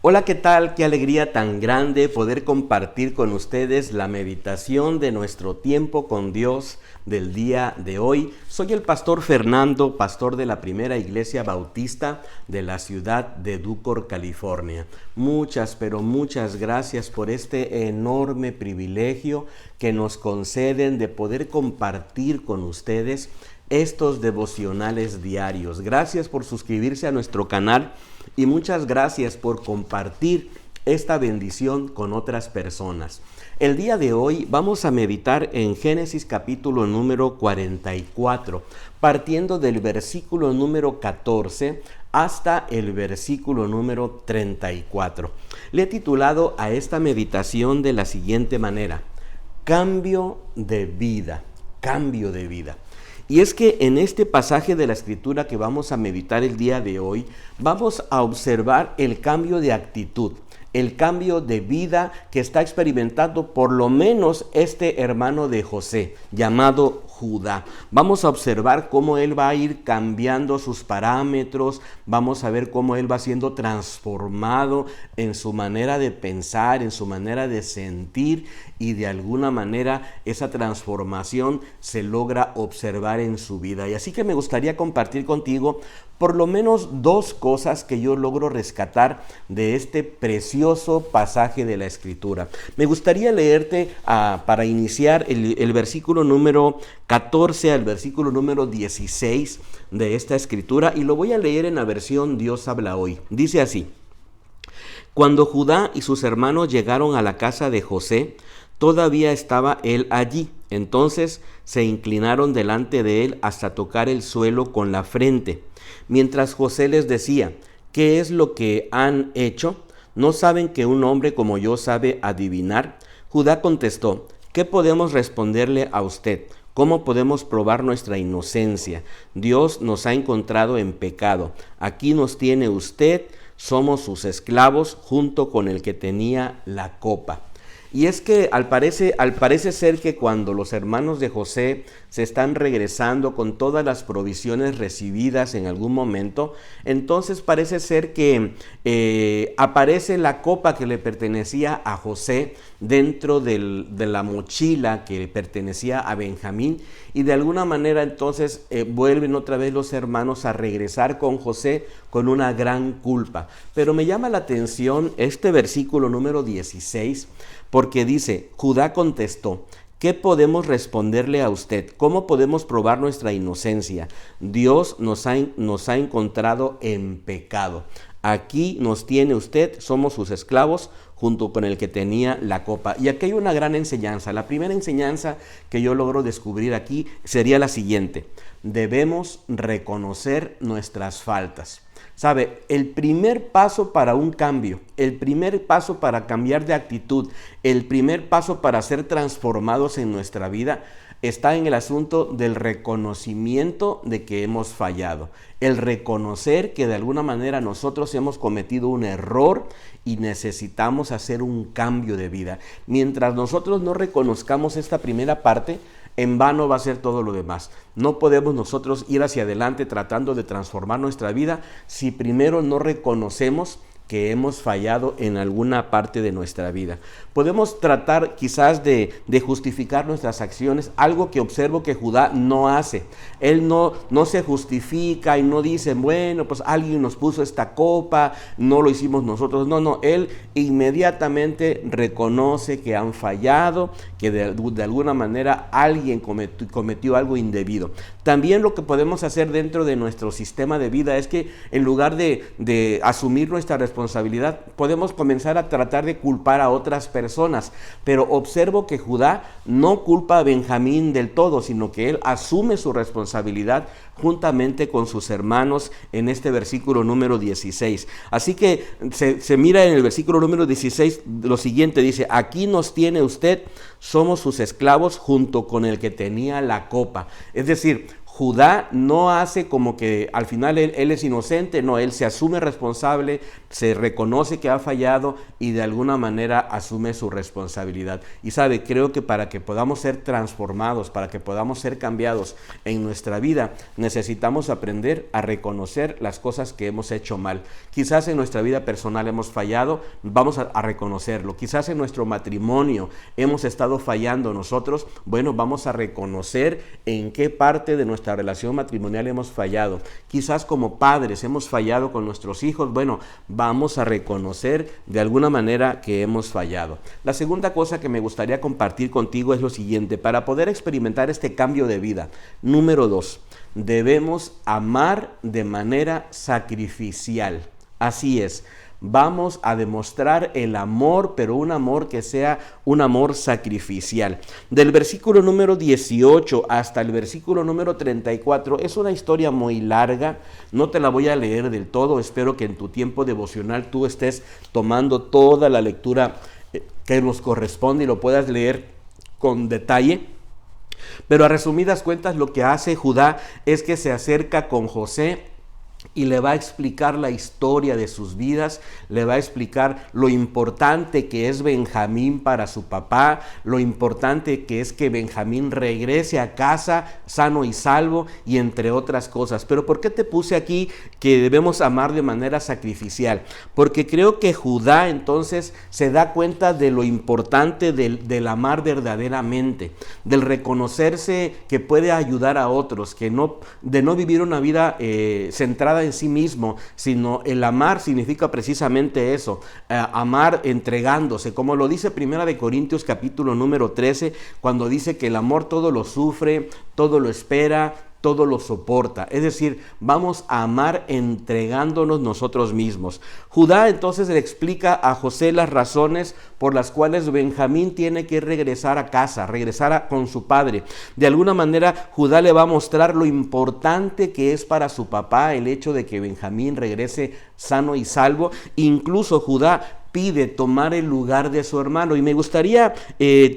Hola, ¿qué tal? Qué alegría tan grande poder compartir con ustedes la meditación de nuestro tiempo con Dios del día de hoy. Soy el pastor Fernando, pastor de la Primera Iglesia Bautista de la ciudad de Ducor, California. Pero muchas gracias por este enorme privilegio que nos conceden de poder compartir con ustedes estos devocionales diarios. Gracias por suscribirse a nuestro canal y muchas gracias por compartir esta bendición con otras personas. El día de hoy vamos a meditar en Génesis capítulo número 44, partiendo del versículo número 14 hasta el versículo número 34. Le he titulado a esta meditación de la siguiente manera: Cambio de vida, cambio de vida. Y es que en este pasaje de la Escritura que vamos a meditar el día de hoy, vamos a observar el cambio de actitud, el cambio de vida que está experimentando por lo menos este hermano de José, llamado Judá. Vamos a observar cómo él va a ir cambiando sus parámetros, vamos a ver cómo él va siendo transformado en su manera de pensar, en su manera de sentir, y de alguna manera esa transformación se logra observar en su vida. Y así que me gustaría compartir contigo por lo menos dos cosas que yo logro rescatar de este precioso pasaje de la Escritura. Me gustaría leerte para iniciar el versículo número 14 al versículo número 16 de esta Escritura, y lo voy a leer en la versión Dios habla hoy. Dice así: Cuando Judá y sus hermanos llegaron a la casa de José, todavía estaba él allí. Entonces se inclinaron delante de él hasta tocar el suelo con la frente. Mientras José les decía: ¿qué es lo que han hecho? ¿No saben que un hombre como yo sabe adivinar? Judá contestó: ¿qué podemos responderle a usted? ¿Cómo podemos probar nuestra inocencia? Dios nos ha encontrado en pecado. Aquí nos tiene usted, somos sus esclavos, junto con el que tenía la copa. Y es que al parece ser que cuando los hermanos de José se están regresando con todas las provisiones recibidas en algún momento, entonces parece ser que aparece la copa que le pertenecía a José dentro de la mochila que pertenecía a Benjamín, y de alguna manera entonces vuelven otra vez los hermanos a regresar con José con una gran culpa. Pero me llama la atención este versículo número 16, porque dice: Judá contestó: ¿qué podemos responderle a usted? ¿Cómo podemos probar nuestra inocencia? Dios nos ha encontrado en pecado. Aquí nos tiene usted, somos sus esclavos, junto con el que tenía la copa. Y aquí hay una gran enseñanza. La primera enseñanza que yo logro descubrir aquí sería la siguiente: debemos reconocer nuestras faltas. ¿Sabe? El primer paso para un cambio, el primer paso para cambiar de actitud, el primer paso para ser transformados en nuestra vida está en el asunto del reconocimiento de que hemos fallado. El reconocer que de alguna manera nosotros hemos cometido un error y necesitamos hacer un cambio de vida. Mientras nosotros no reconozcamos esta primera parte, en vano va a ser todo lo demás. No podemos nosotros ir hacia adelante tratando de transformar nuestra vida si primero no reconocemos que hemos fallado en alguna parte de nuestra vida. Podemos tratar quizás de justificar nuestras acciones, algo que observo que Judá no hace. Él no se justifica y no dice: bueno, pues alguien nos puso esta copa, no lo hicimos nosotros. No, él inmediatamente reconoce que han fallado, que de alguna manera alguien cometió algo indebido. También lo que podemos hacer dentro de nuestro sistema de vida es que en lugar de asumir nuestra responsabilidad, podemos comenzar a tratar de culpar a otras personas. Pero observo que Judá no culpa a Benjamín del todo, sino que él asume su responsabilidad juntamente con sus hermanos en este versículo número 16. Así que se mira en el versículo número 16 lo siguiente: dice: aquí nos tiene usted, somos sus esclavos, junto con el que tenía la copa. Es decir, Judá no hace como que al final él es inocente, no, él se asume responsable, se reconoce que ha fallado y de alguna manera asume su responsabilidad. Y sabe, creo que para que podamos ser transformados, para que podamos ser cambiados en nuestra vida, necesitamos aprender a reconocer las cosas que hemos hecho mal. Quizás en nuestra vida personal hemos fallado, vamos a reconocerlo. Quizás en nuestro matrimonio hemos estado fallando nosotros, bueno, vamos a reconocer en qué parte de nuestra relación matrimonial hemos fallado. Quizás como padres hemos fallado con nuestros hijos, bueno, vamos a reconocer de alguna manera que hemos fallado. La segunda cosa que me gustaría compartir contigo es lo siguiente: para poder experimentar este cambio de vida, número 2, debemos amar de manera sacrificial. Así es. Vamos a demostrar el amor, pero un amor que sea un amor sacrificial. Del versículo número 18 hasta el versículo número 34 es una historia muy larga, no te la voy a leer del todo, espero que en tu tiempo devocional tú estés tomando toda la lectura que nos corresponde y lo puedas leer con detalle. Pero a resumidas cuentas, lo que hace Judá es que se acerca con José y le va a explicar la historia de sus vidas, le va a explicar lo importante que es Benjamín para su papá, lo importante que es que Benjamín regrese a casa sano y salvo y entre otras cosas. Pero ¿por qué te puse aquí que debemos amar de manera sacrificial? Porque creo que Judá entonces se da cuenta de lo importante del amar verdaderamente, del reconocerse que puede ayudar a otros, de no vivir una vida centrada en sí mismo, sino el amar significa precisamente eso, amar entregándose, como lo dice Primera de Corintios capítulo número 13, cuando dice que el amor todo lo sufre, todo lo espera, todo lo soporta. Es decir, vamos a amar entregándonos nosotros mismos. Judá entonces le explica a José las razones por las cuales Benjamín tiene que regresar a casa, con su padre. De alguna manera, Judá le va a mostrar lo importante que es para su papá el hecho de que Benjamín regrese sano y salvo. Incluso Judá pide tomar el lugar de su hermano. Y me gustaría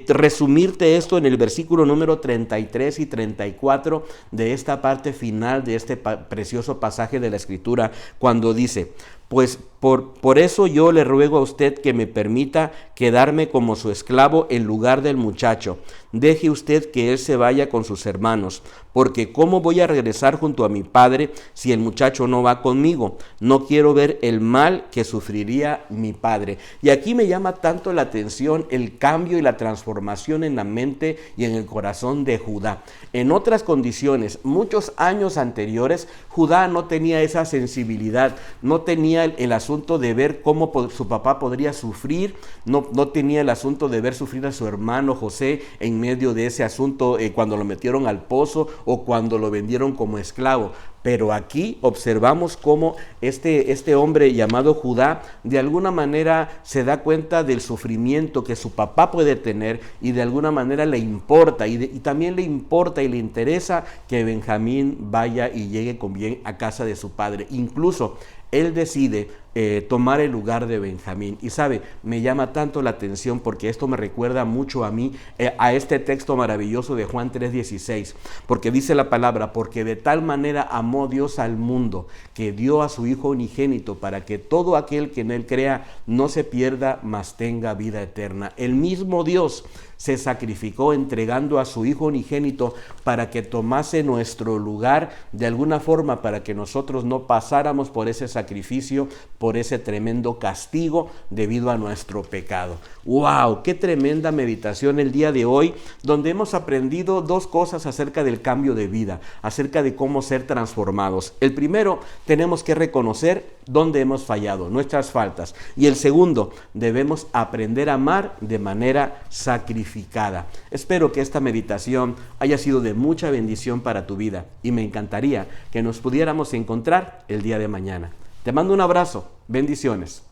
resumirte esto en el versículo número 33 y 34 de esta parte final de este precioso pasaje de la Escritura, cuando dice: pues por eso yo le ruego a usted que me permita quedarme como su esclavo en lugar del muchacho. Deje usted que él se vaya con sus hermanos, porque ¿cómo voy a regresar junto a mi padre si el muchacho no va conmigo? No quiero ver el mal que sufriría mi padre. Y aquí me llama tanto la atención el cambio y la transformación en la mente y en el corazón de Judá. En otras condiciones, muchos años anteriores, Judá no tenía esa sensibilidad, no tenía el asunto de ver cómo su papá podría sufrir, no tenía el asunto de ver sufrir a su hermano José en medio de ese asunto cuando lo metieron al pozo o cuando lo vendieron como esclavo. Pero aquí observamos cómo este hombre llamado Judá de alguna manera se da cuenta del sufrimiento que su papá puede tener y de alguna manera le importa y también le importa y le interesa que Benjamín vaya y llegue con bien a casa de su padre. Incluso él decide tomar el lugar de Benjamín. Y sabe, me llama tanto la atención porque esto me recuerda mucho a mí, a este texto maravilloso de Juan 3:16, porque dice la palabra: porque de tal manera amó Dios al mundo, que dio a su Hijo unigénito, para que todo aquel que en él crea no se pierda, mas tenga vida eterna. El mismo Dios se sacrificó entregando a su Hijo unigénito para que tomase nuestro lugar de alguna forma, para que nosotros no pasáramos por ese sacrificio, por ese tremendo castigo debido a nuestro pecado. ¡Wow! ¡Qué tremenda meditación el día de hoy! Donde hemos aprendido dos cosas acerca del cambio de vida, acerca de cómo ser transformados. El primero, tenemos que reconocer dónde hemos fallado, nuestras faltas. Y el segundo, debemos aprender a amar de manera sacrificada. Espero que esta meditación haya sido de mucha bendición para tu vida y me encantaría que nos pudiéramos encontrar el día de mañana. Te mando un abrazo. Bendiciones.